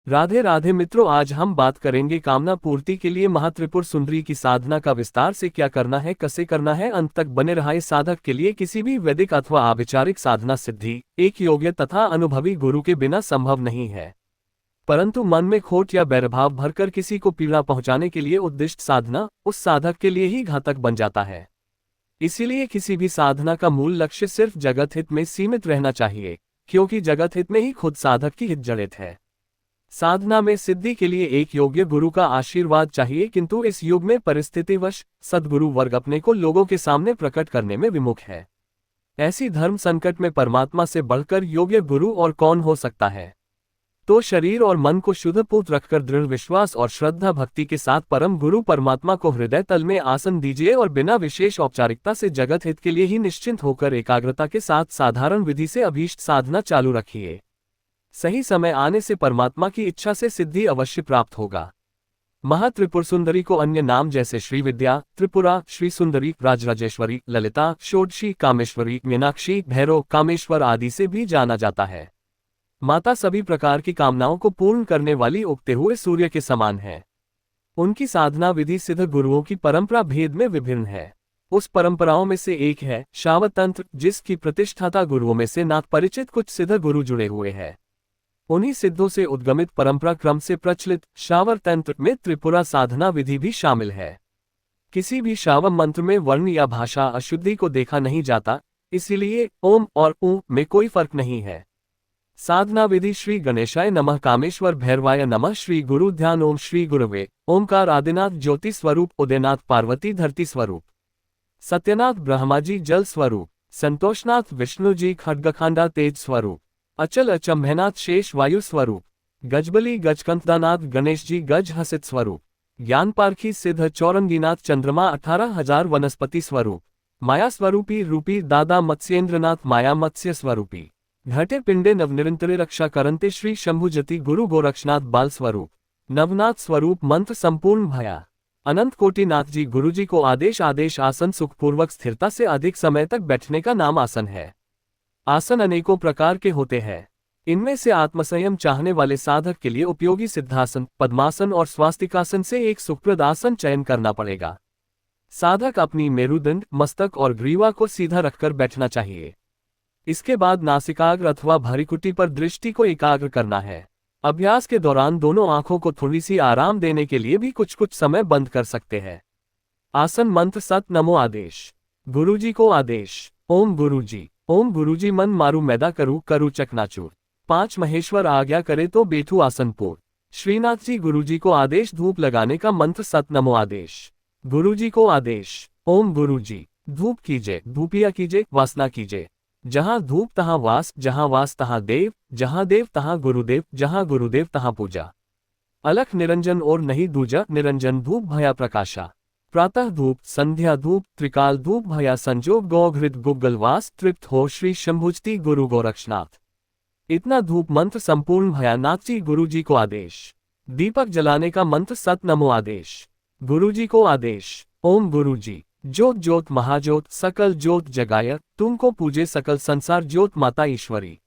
राधे राधे मित्रों, आज हम बात करेंगे कामना पूर्ति के लिए महात्रिपुर सुंदरी की साधना का विस्तार से क्या करना है, कैसे करना है। अंत तक बने रहा। इस साधक के लिए किसी भी वैदिक अथवा आभिचारिक साधना सिद्धि एक योग्य तथा अनुभवी गुरु के बिना संभव नहीं है, परंतु मन में खोट या बैरभाव भरकर किसी को पीड़ा पहुंचाने के लिए उद्दिष्ट साधना उस साधक के लिए ही घातक बन जाता है। इसीलिए किसी भी साधना का मूल लक्ष्य सिर्फ जगत हित में सीमित रहना चाहिए, क्योंकि जगत हित में ही खुद साधक की हित जड़ित है। साधना में सिद्धि के लिए एक योग्य गुरु का आशीर्वाद चाहिए, किंतु इस युग में परिस्थितिवश सद्गुरु वर्ग अपने को लोगों के सामने प्रकट करने में विमुख है। ऐसी धर्म संकट में परमात्मा से बढ़कर योग्य गुरु और कौन हो सकता है। तो शरीर और मन को शुद्धपूत रखकर दृढ़ विश्वास और श्रद्धा भक्ति के साथ परम गुरु परमात्मा को हृदय तल में आसन दीजिए और बिना विशेष औपचारिकता से जगत हित के लिए ही निश्चिंत होकर एकाग्रता के साथ साधारण विधि से अभीष्ट साधना चालू रखिए। सही समय आने से परमात्मा की इच्छा से सिद्धि अवश्य प्राप्त होगा। महात्रिपुर सुंदरी को अन्य नाम जैसे श्री विद्या, त्रिपुरा, श्री सुंदरी, राजराजेश्वरी, ललिता, षोडशी, कामेश्वरी, मीनाक्षी, भैरव, कामेश्वर आदि से भी जाना जाता है। माता सभी प्रकार की कामनाओं को पूर्ण करने वाली उगते हुए सूर्य के समान है। उनकी साधना विधि सिद्ध गुरुओं की परंपरा भेद में विभिन्न है। उस परंपराओं में से एक है शावत तंत्र, जिसकी प्रतिष्ठाता गुरुओं में से नाथ परिचित कुछ सिद्ध गुरु जुड़े हुए हैं। उन्हीं सिद्धों से उद्गमित परंपरा क्रम से प्रचलित शावर तंत्र में त्रिपुरा साधना विधि भी शामिल है। किसी भी शावम मंत्र में वर्ण या भाषा अशुद्धि को देखा नहीं जाता, इसीलिए ओम और ऊ में कोई फर्क नहीं है। साधना विधि श्री गणेशाय नमः, कामेश्वर भैरवाय नमः, श्री गुरु ध्यान, ओम श्री गुरुवे ओमकार, आदिनाथ ज्योति स्वरूप, उदयनाथ पार्वती धरती स्वरूप, सत्यनाथ ब्रह्माजी जल स्वरूप, संतोषनाथ विष्णुजी खड्गखांडा तेज स्वरूप, अचल अचंभनाथ शेष वायु स्वरूप, गजबली गजकंथदानाथ गणेश जी गज हसित स्वरूप, ज्ञान पारखी सिद्ध चौरंगीनाथ चंद्रमा 18,000 वनस्पति स्वरूप, माया स्वरूपी रूपी दादा मत्स्येंद्रनाथ माया मत्स्य स्वरूपी, घटे पिंडे नवनिरंतरे रक्षा करंते श्री शंभुजति गुरु गोरक्षनाथ बाल स्वरूप, नवनाथ स्वरूप मंत्र संपूर्ण भया, अनंत कोटिनाथ जी गुरुजी को आदेश आसन सुखपूर्वक स्थिरता से अधिक समय तक बैठने का नाम आसन है। आसन अनेकों प्रकार के होते हैं। इनमें से आत्मसंयम चाहने वाले साधक के लिए उपयोगी सिद्धासन, पद्मासन और स्वास्तिकासन से एक सुखप्रद आसन चयन करना पड़ेगा। साधक अपनी मेरुदंड, मस्तक और ग्रीवा को सीधा रखकर बैठना चाहिए। इसके बाद नासिकाग्र अथवा भ्रिकुटी पर दृष्टि को एकाग्र करना है। अभ्यास के दौरान दोनों आंखों को थोड़ी सी आराम देने के लिए भी कुछ कुछ समय बंद कर सकते हैं। आसन मंत्र सत नमो आदेश। गुरुजी को आदेश। ओम गुरुजी। ओम गुरुजी मन मारू मैदा करू चकनाचूर। 5 महेश्वर आज्ञा करे तो बैठू आसनपुर। श्रीनाथ जी गुरुजी को आदेश धूप लगाने का मंत्र सत नमो आदेश। गुरुजी को आदेश। ओम गुरुजी। धूप कीजिए, धूपिया कीजिए, वासना कीजिए। जहाँ धूप तहाँ वास, जहाँ वास तहाँ देव, जहाँ देव तहाँ गुरुदेव, जहाँ गुरुदेव तहाँ पूजा। अलख निरंजन और नहीं दूजा, निरंजन धूप भया प्रकाशा। प्रातः धूप, संध्या धूप, त्रिकाल धूप भया संजोग गौघृत गुग्गलवास, तृप्त हो श्री शंभुजती गुरु गोरक्षनाथ। इतना धूप मंत्र संपूर्ण भया नाथ जी गुरुजी को आदेश। दीपक जलाने का मंत्र सत नमो आदेश। गुरुजी को आदेश। ओम गुरुजी। ज्योत ज्योत महाज्योत सकल ज्योत जगाय, तुमको पूजे सकल संसार ज्योत माता ईश्वरी।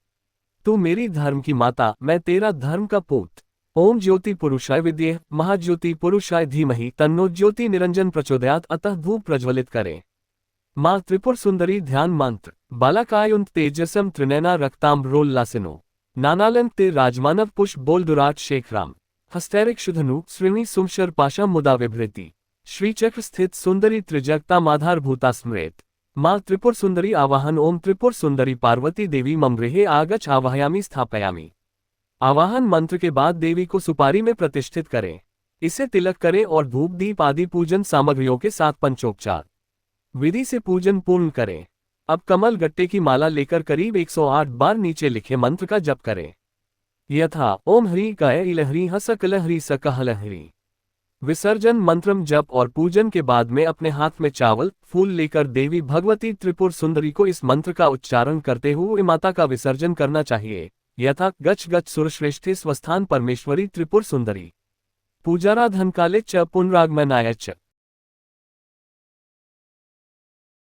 तू मेरी धर्म की माता, मैं तेरा धर्म का पूत। ओम ज्योति पुरुषाय विद्ये, महाज्योति पुरुषाय धीमहि, तन्नो ज्योति निरंजन प्रचोदयात्। अतः धूप प्रज्वलित करें। माँ त्रिपुर सुंदरी ध्यान मंत्र। बालाकायुंत तेजसम त्रिनैना रक्ताम्रोल्लासिनो, नानालंक ते राजमानव पुष्प बोल दुराट शेखराम। हस्तैरिक शुधनु श्रीणी सुमशर पाशा मुदा विभृति, श्रीचक्र स्थित सुंदरी त्रिजगतामाधार भूता स्मृत। माँ त्रिपुर सुंदरी आवाहन। ओम त्रिपुर सुंदरी पार्वती देवी मम गृहे आगच्छ आवाहयामि स्थापयामि। आवाहन मंत्र के बाद देवी को सुपारी में प्रतिष्ठित करें। इसे तिलक करें और धूप दीप आदि पूजन सामग्रियों के साथ पंचोपचार विधि से पूजन पूर्ण करें। अब कमल गट्टे की माला लेकर करीब 108 बार नीचे लिखे मंत्र का जप करें। यथा ओम हरि कय इलहरी हसकलहरी सकहलहरी। विसर्जन मंत्रम जप और पूजन के बाद में अपने हाथ में चावल फूल लेकर देवी भगवती त्रिपुर सुंदरी को इस मंत्र का उच्चारण करते हुए माता का विसर्जन करना चाहिए। यथा गच्छ गच्छ सुरश्रेष्ठे स्वस्थान परमेश्वरी त्रिपुर सुंदरी। पूजाराधन काले च पुनरागमनाय च।